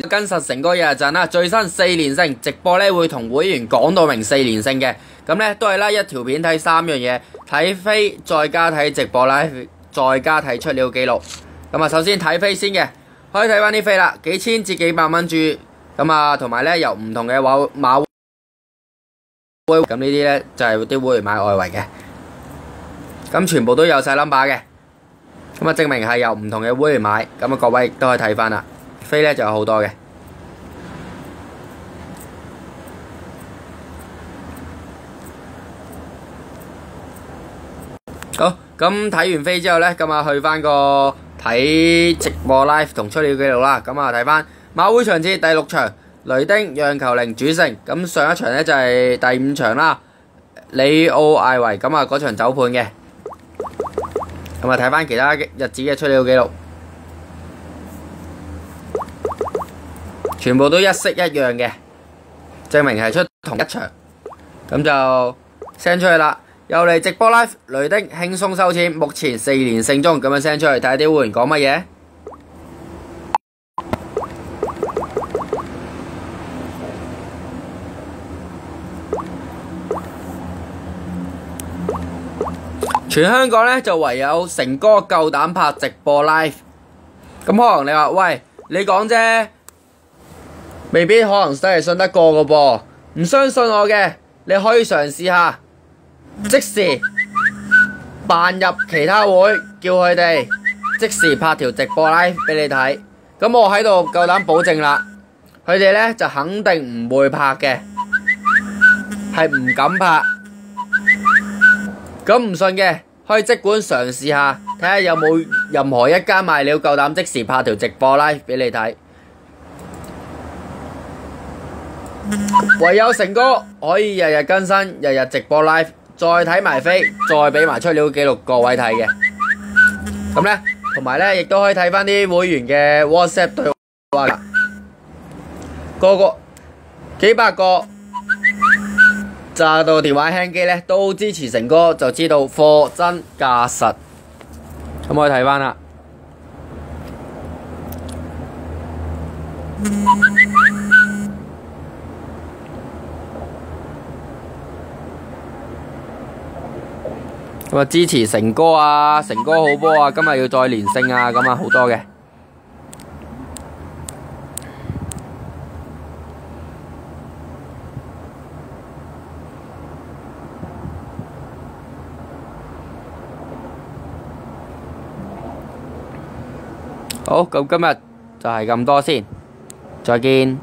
跟實成哥日日陣啦，最新4連勝直播咧會同會員講到明4連勝嘅，咁咧都係啦，一條片睇3樣嘢，睇飛再加睇直播啦，再加睇出料記錄。咁啊，首先睇飛先嘅，可以睇翻啲飛啦，幾千至幾百蚊注，咁啊同埋咧由唔同嘅馬會，咁呢啲咧就係啲會員買外圍嘅，咁全部都有晒 number 嘅，咁啊證明係由唔同嘅會員買，咁啊各位都可以睇翻啦。飛咧就有好多嘅，好，咁睇完飛之後咧，咁啊去翻個睇直播 live 同出料記錄啦。咁啊睇翻馬會場次第6場，雷丁讓球零主勝。咁上一場咧就係第5場啦，里奧艾維，咁啊嗰場走盤嘅。咁啊睇翻其他日子嘅出料記錄。全部都一式一樣嘅，證明係出同一場，咁就 send 出去啦。又嚟直播 live， 雷丁輕鬆收錢，目前4連勝中，咁樣 send 出去睇下啲會員講乜嘢。全香港呢就唯有成哥夠膽拍直播 live， 咁可能你話喂，你講啫。未必可能真係信得過個噃，唔相信我嘅，你可以嘗試下，即時扮入其他會，叫佢哋即時拍條直播 live 俾你睇。咁我喺度夠膽保證啦，佢哋呢就肯定唔會拍嘅，係唔敢拍。咁唔信嘅，可以即管嘗試下，睇下有冇任何一間賣料夠膽即時拍條直播 live 俾你睇。唯有成哥可以日日更新，日日直播 live， 再睇埋飛，再俾埋出料記錄各位睇嘅。咁呢，同埋呢，亦都可以睇翻啲會員嘅 WhatsApp 對話噶，個個幾百個炸到電話輕機呢，都支持成哥，就知道貨真價實。咁可以睇翻啦。咁啊支持成哥啊，成哥好波啊，今日要再連勝啊，咁啊好多嘅。好，咁今日就係咁多先，再見。